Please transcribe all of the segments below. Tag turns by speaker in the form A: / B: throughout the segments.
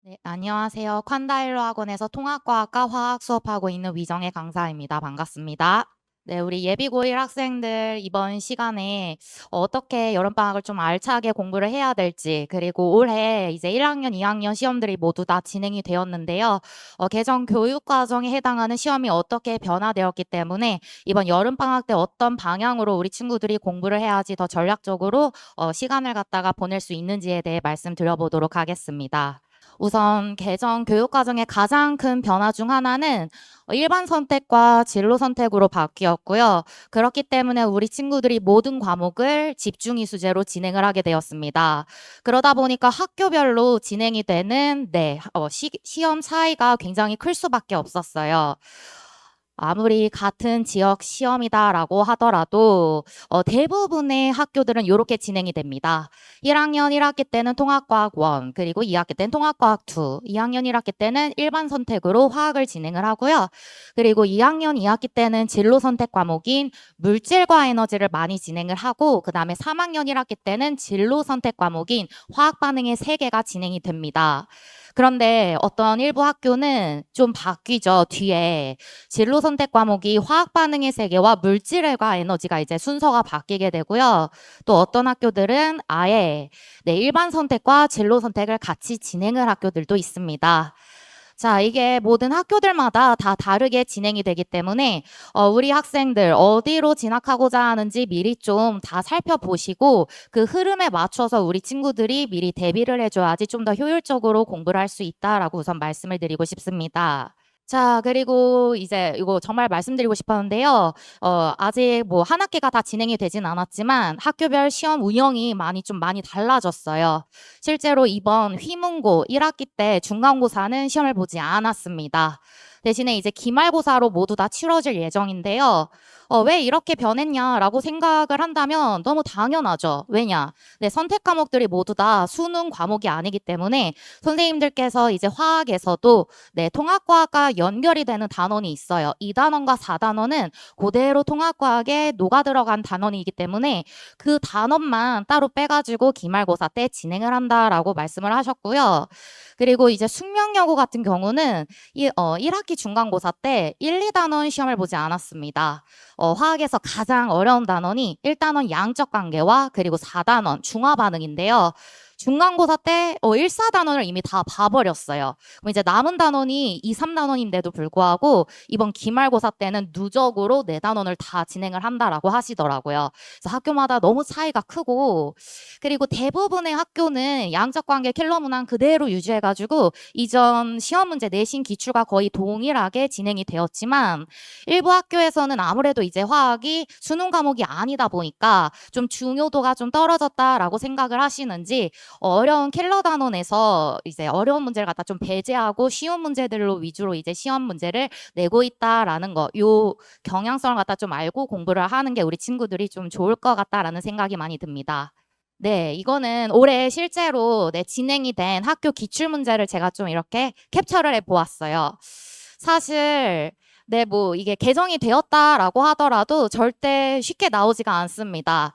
A: 네, 안녕하세요. 콴다일로 학원에서 통합과학과 화학 수업하고 있는 위정혜 강사입니다. 반갑습니다. 네, 우리 예비 고1 학생들 이번 시간에 어떻게 여름방학을 좀 알차게 공부를 해야 될지, 그리고 올해 이제 1학년, 2학년 시험들이 모두 다 진행이 되었는데요. 개정 교육과정에 해당하는 시험이 어떻게 변화되었기 때문에 이번 여름방학 때 어떤 방향으로 우리 친구들이 공부를 해야지 더 전략적으로 시간을 갖다가 보낼 수 있는지에 대해 말씀드려보도록 하겠습니다. 우선 개정 교육과정의 가장 큰 변화 중 하나는 일반 선택과 진로 선택으로 바뀌었고요. 그렇기 때문에 우리 친구들이 모든 과목을 집중이 수제로 진행을 하게 되었습니다. 그러다 보니까 학교별로 진행이 되는 시험 차이가 굉장히 클 수밖에 없었어요. 아무리 같은 지역 시험이다라고 하더라도 대부분의 학교들은 이렇게 진행이 됩니다. 1학년 1학기 때는 통합과학 1, 그리고 2학기 때는 통합과학 2, 2학년 1학기 때는 일반 선택으로 화학을 진행을 하고요. 그리고 2학년 2학기 때는 진로 선택 과목인 물질과 에너지를 많이 진행을 하고, 그 다음에 3학년 1학기 때는 진로 선택 과목인 화학 반응의 3개가 진행이 됩니다. 그런데 어떤 일부 학교는 좀 바뀌죠. 뒤에 진로 선택 과목이 화학 반응의 세계와 물질과 에너지가 이제 순서가 바뀌게 되고요. 또 어떤 학교들은 아예 일반 선택과 진로 선택을 같이 진행을 학교들도 있습니다. 자, 이게 모든 학교들마다 다 다르게 진행이 되기 때문에 우리 학생들 어디로 진학하고자 하는지 미리 좀 다 살펴보시고 그 흐름에 맞춰서 우리 친구들이 미리 대비를 해줘야지 좀 더 효율적으로 공부를 할 수 있다라고 우선 말씀을 드리고 싶습니다. 자, 그리고 이제 이거 정말 말씀드리고 싶었는데요. 아직 뭐 한 학기가 다 진행이 되진 않았지만 학교별 시험 운영이 많이 달라졌어요. 실제로 이번 휘문고 1학기 때 중간고사는 시험을 보지 않았습니다. 대신에 이제 기말고사로 모두 다 치러질 예정인데요. 왜 이렇게 변했냐라고 생각을 한다면 너무 당연하죠. 왜냐? 네, 선택 과목들이 모두 다 수능 과목이 아니기 때문에 선생님들께서 이제 화학에서도 통합과학과 연결이 되는 단원이 있어요. 2단원과 4단원은 그대로 통합과학에 녹아 들어간 단원이기 때문에 그 단원만 따로 빼가지고 기말고사 때 진행을 한다라고 말씀을 하셨고요. 그리고 이제 숙명여고 같은 경우는 1학기 중간고사 때 1, 2단원 시험을 보지 않았습니다. 화학에서 가장 어려운 단원이 1단원 양적 관계와 그리고 4단원 중화 반응인데요. 중간고사 때 1, 4단원을 이미 다 봐버렸어요. 그럼 이제 남은 단원이 2, 3단원인데도 불구하고 이번 기말고사 때는 누적으로 4단원을 다 진행을 한다라고 하시더라고요. 그래서 학교마다 너무 차이가 크고, 그리고 대부분의 학교는 양적 관계 킬러 문항 그대로 유지해가지고 이전 시험 문제 내신 기출과 거의 동일하게 진행이 되었지만 일부 학교에서는 아무래도 이제 화학이 수능 과목이 아니다 보니까 좀 중요도가 좀 떨어졌다라고 생각을 하시는지 어려운 킬러 단원에서 이제 어려운 문제를 갖다 좀 배제하고 쉬운 문제들로 위주로 이제 시험 문제를 내고 있다라는 거, 요 경향성을 갖다 좀 알고 공부를 하는 게 우리 친구들이 좀 좋을 것 같다라는 생각이 많이 듭니다. 네, 이거는 올해 실제로 진행이 된 학교 기출 문제를 제가 좀 이렇게 캡처를 해 보았어요. 사실 뭐 이게 개정이 되었다라고 하더라도 절대 쉽게 나오지가 않습니다.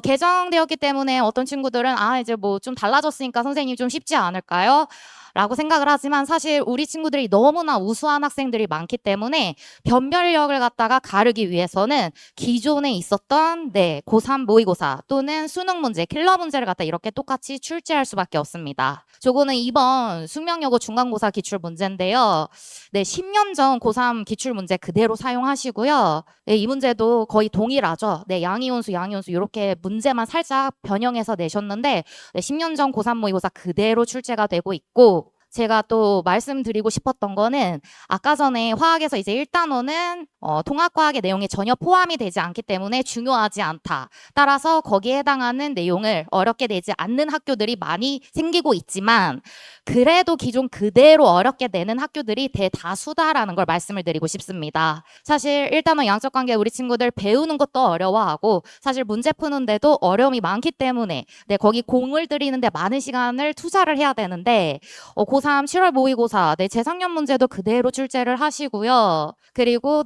A: 개정되었기 때문에 어떤 친구들은 이제 뭐 좀 달라졌으니까 선생님 좀 쉽지 않을까요? 라고 생각을 하지만 사실 우리 친구들이 너무나 우수한 학생들이 많기 때문에 변별력을 갖다가 가르기 위해서는 기존에 있었던 고3 모의고사 또는 수능 문제, 킬러 문제를 갖다 이렇게 똑같이 출제할 수밖에 없습니다. 저거는 이번 숙명여고 중간고사 기출 문제인데요. 10년 전 고3 기출 문제 그대로 사용하시고요. 이 문제도 거의 동일하죠. 양이온수 이렇게 문제만 살짝 변형해서 내셨는데 10년 전 고3 모의고사 그대로 출제가 되고 있고, 제가 또 말씀드리고 싶었던 거는 아까 전에 화학에서 이제 1단원은 통합과학의 내용이 전혀 포함이 되지 않기 때문에 중요하지 않다. 따라서 거기에 해당하는 내용을 어렵게 내지 않는 학교들이 많이 생기고 있지만 그래도 기존 그대로 어렵게 내는 학교들이 대다수다라는 걸 말씀을 드리고 싶습니다. 사실 1단원 양적 관계 우리 친구들 배우는 것도 어려워하고 사실 문제 푸는데도 어려움이 많기 때문에 거기 공을 들이는데 많은 시간을 투자를 해야 되는데 고3 7월 모의고사 재작년 문제도 그대로 출제를 하시고요. 그리고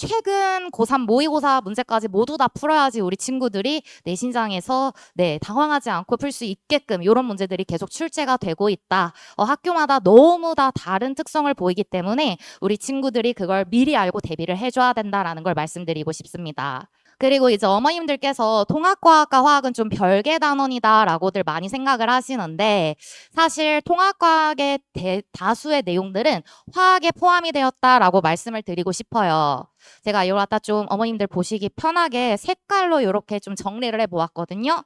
A: 최근 고3 모의고사 문제까지 모두 다 풀어야지 우리 친구들이 내신장에서 당황하지 않고 풀 수 있게끔 이런 문제들이 계속 출제가 되고 있다. 학교마다 너무 다 다른 특성을 보이기 때문에 우리 친구들이 그걸 미리 알고 대비를 해줘야 된다라는 걸 말씀드리고 싶습니다. 그리고 이제 어머님들께서 통합과학과 화학은 좀 별개 단원이다라고들 많이 생각을 하시는데, 사실 통합과학의 다수의 내용들은 화학에 포함이 되었다라고 말씀을 드리고 싶어요. 제가 이걸 갖다 좀 어머님들 보시기 편하게 색깔로 이렇게 좀 정리를 해보았거든요.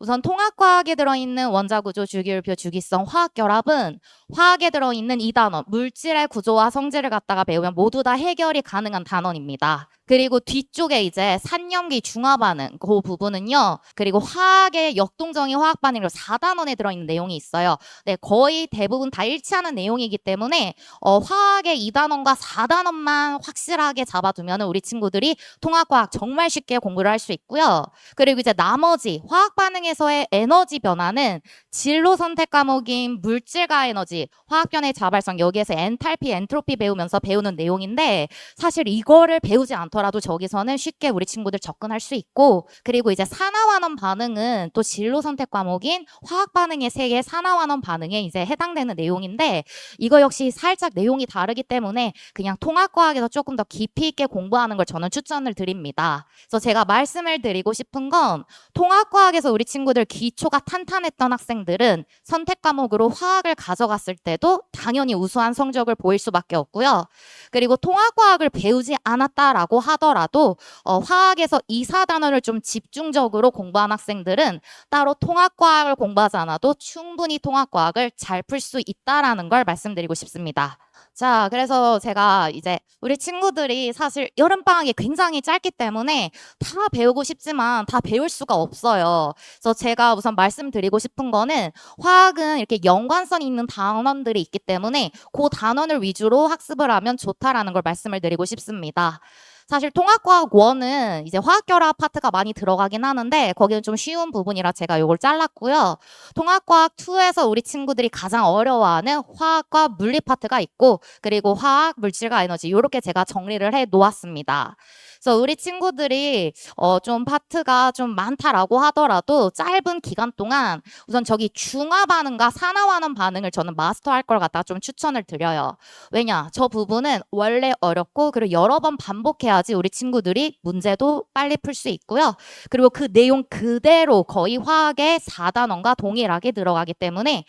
A: 우선 통합과학에 들어있는 원자구조, 주기율표, 주기성, 화학결합은 화학에 들어있는 이 단원, 물질의 구조와 성질을 갖다가 배우면 모두 다 해결이 가능한 단원입니다. 그리고 뒤쪽에 이제 산염기, 중화반응 그 부분은요. 그리고 화학의 역동정의 화학반응으로 4단원에 들어있는 내용이 있어요. 네, 거의 대부분 다 일치하는 내용이기 때문에 화학의 2단원과 4단원만 확실하게 잡아두면 우리 친구들이 통합과학 정말 쉽게 공부를 할 수 있고요. 그리고 이제 나머지 화학반응에서의 에너지 변화는 진로 선택 과목인 물질과 에너지, 화학변의 자발성, 여기에서 엔탈피, 엔트로피 배우면서 배우는 내용인데, 사실 이거를 배우지 않더라도 저기서는 쉽게 우리 친구들 접근할 수 있고, 그리고 이제 산화환원 반응은 또 진로 선택 과목인 화학반응의 세계 산화환원 반응에 이제 해당되는 내용인데, 이거 역시 살짝 내용이 다르기 때문에 그냥 통합과학에서 조금 더 깊이 있게 공부하는 걸 저는 추천을 드립니다. 그래서 제가 말씀을 드리고 싶은 건, 통합과학에서 우리 친구들 기초가 탄탄했던 학생들은 선택 과목으로 화학을 가져갔을 때도 당연히 우수한 성적을 보일 수밖에 없고요. 그리고 통합과학을 배우지 않았다라고 하더라도 화학에서 2, 4단원을 좀 집중적으로 공부한 학생들은 따로 통합과학을 공부하지 않아도 충분히 통합과학을 잘 풀 수 있다라는 걸 말씀드리고 싶습니다. 자, 그래서 제가 이제 우리 친구들이 사실 여름방학이 굉장히 짧기 때문에 다 배우고 싶지만 다 배울 수가 없어요. 그래서 제가 우선 말씀드리고 싶은 거는, 화학은 이렇게 연관성이 있는 단원들이 있기 때문에 그 단원을 위주로 학습을 하면 좋다라는 걸 말씀을 드리고 싶습니다. 사실 통합과학 1은 이제 화학결합 파트가 많이 들어가긴 하는데 거기는 좀 쉬운 부분이라 제가 이걸 잘랐고요. 통합과학 2에서 우리 친구들이 가장 어려워하는 화학과 물리 파트가 있고, 그리고 화학, 물질과 에너지, 이렇게 제가 정리를 해 놓았습니다. 그래서 우리 친구들이 좀 파트가 좀 많다라고 하더라도 짧은 기간 동안 우선 저기 중화 반응과 산화환원 반응을 저는 마스터할 걸 갖다가 좀 추천을 드려요. 왜냐? 저 부분은 원래 어렵고, 그리고 여러 번 반복해야지 우리 친구들이 문제도 빨리 풀 수 있고요. 그리고 그 내용 그대로 거의 화학의 4단원과 동일하게 들어가기 때문에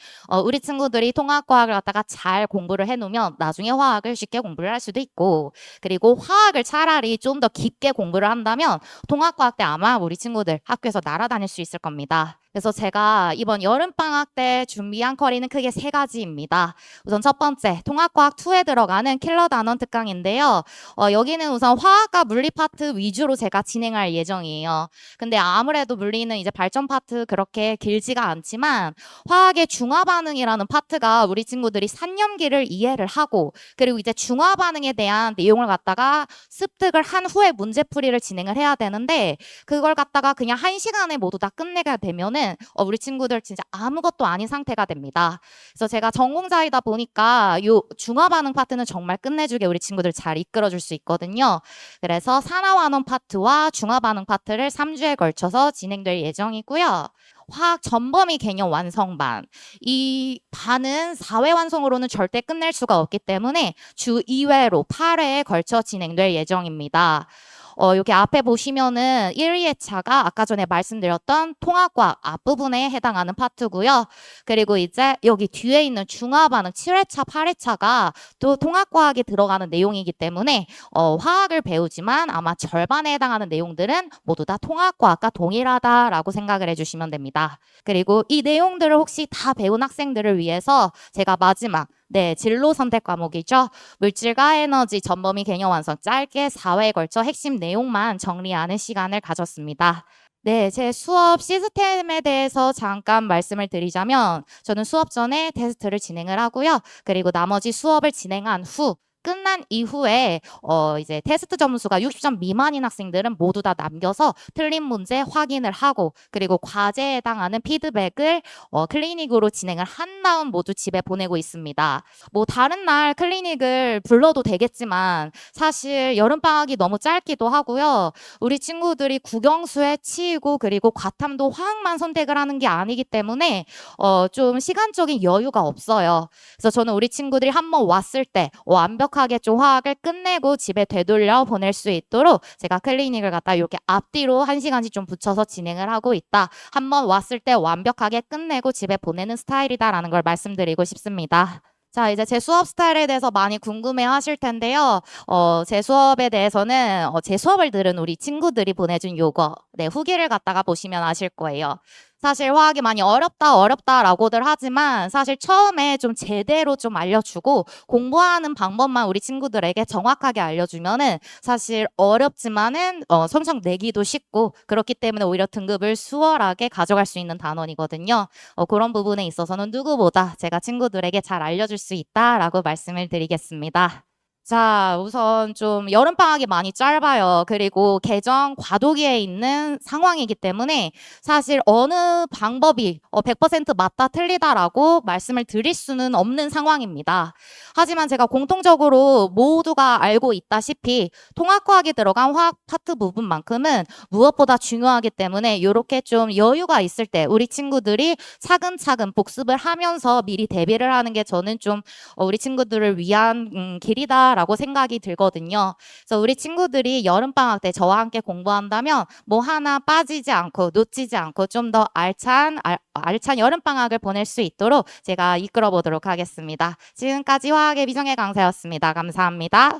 A: 우리 친구들이 통합과학을 갖다가 잘 공부를 해놓으면 나중에 화학을 쉽게 공부를 할 수도 있고, 그리고 화학을 차라리 좀 더 깊게 공부를 한다면 통합과학 때 아마 우리 친구들 학교에서 날아다닐 수 있을 겁니다. 그래서 제가 이번 여름방학 때 준비한 커리는 크게 3가지입니다. 우선 첫 번째, 통합과학 2에 들어가는 킬러 단원 특강인데요. 여기는 우선 화학과 물리 파트 위주로 제가 진행할 예정이에요. 근데 아무래도 물리는 이제 발전 파트 그렇게 길지가 않지만, 화학의 중화 반응이라는 파트가 우리 친구들이 산염기를 이해를 하고, 그리고 이제 중화 반응에 대한 내용을 갖다가 습득을 한 후에 문제풀이를 진행을 해야 되는데, 그걸 갖다가 그냥 1시간에 모두 다 끝내게 되면은 우리 친구들 진짜 아무것도 아닌 상태가 됩니다. 그래서 제가 전공자이다 보니까 요 중화 반응 파트는 정말 끝내주게 우리 친구들 잘 이끌어줄 수 있거든요. 그래서 산화환원 파트와 중화 반응 파트를 3주에 걸쳐서 진행될 예정이고요. 화학 전범위 개념 완성반, 이 반은 4회 완성으로는 절대 끝낼 수가 없기 때문에 주 2회로 8회에 걸쳐 진행될 예정입니다. 여기 앞에 보시면은 1회차가 아까 전에 말씀드렸던 통합과학 앞부분에 해당하는 파트고요. 그리고 이제 여기 뒤에 있는 중화반응 7회차, 8회차가 또 통합과학에 들어가는 내용이기 때문에 화학을 배우지만 아마 절반에 해당하는 내용들은 모두 다 통합과학과 동일하다라고 생각을 해주시면 됩니다. 그리고 이 내용들을 혹시 다 배운 학생들을 위해서 제가 마지막 진로 선택 과목이죠. 물질과 에너지 전범위 개념 완성, 짧게 4회에 걸쳐 핵심 내용만 정리하는 시간을 가졌습니다. 제 수업 시스템에 대해서 잠깐 말씀을 드리자면, 저는 수업 전에 테스트를 진행을 하고요. 그리고 나머지 수업을 진행한 후 끝난 이후에 이제 테스트 점수가 60점 미만인 학생들은 모두 다 남겨서 틀린 문제 확인을 하고 그리고 과제에 해당하는 피드백을 클리닉으로 진행을 한 다음 모두 집에 보내고 있습니다. 뭐 다른 날 클리닉을 불러도 되겠지만 사실 여름방학이 너무 짧기도 하고요. 우리 친구들이 국영수에 치이고 그리고 과탐도 화학만 선택을 하는 게 아니기 때문에 좀 시간적인 여유가 없어요. 그래서 저는 우리 친구들이 한번 왔을 때 완벽하게 좀 화학을 끝내고 집에 되돌려 보낼 수 있도록 제가 클리닉을 갖다 이렇게 앞뒤로 1시간씩 좀 붙여서 진행을 하고 있다. 한번 왔을 때 완벽하게 끝내고 집에 보내는 스타일이다라는 걸 말씀드리고 싶습니다. 자, 이제 제 수업 스타일에 대해서 많이 궁금해 하실 텐데요. 제 수업에 대해서는 제 수업을 들은 우리 친구들이 보내준 요거, 네, 후기를 갖다가 보시면 아실 거예요. 사실 화학이 많이 어렵다라고들 하지만 사실 처음에 좀 제대로 좀 알려주고 공부하는 방법만 우리 친구들에게 정확하게 알려주면은 사실 어렵지만은 성적 내기도 쉽고 그렇기 때문에 오히려 등급을 수월하게 가져갈 수 있는 단원이거든요. 그런 부분에 있어서는 누구보다 제가 친구들에게 잘 알려줄 수 있다라고 말씀을 드리겠습니다. 자, 우선 좀 여름방학이 많이 짧아요. 그리고 개정 과도기에 있는 상황이기 때문에 사실 어느 방법이 100% 맞다 틀리다라고 말씀을 드릴 수는 없는 상황입니다. 하지만 제가 공통적으로 모두가 알고 있다시피 통합과학이 들어간 화학 파트 부분만큼은 무엇보다 중요하기 때문에 이렇게 좀 여유가 있을 때 우리 친구들이 차근차근 복습을 하면서 미리 대비를 하는 게 저는 좀 우리 친구들을 위한 길이다라고 생각이 들거든요. 그래서 우리 친구들이 여름방학 때 저와 함께 공부한다면 뭐 하나 빠지지 않고 놓치지 않고 좀 더 알찬 여름방학을 보낼 수 있도록 제가 이끌어 보도록 하겠습니다. 지금까지 화학의 미정의 강사였습니다. 감사합니다.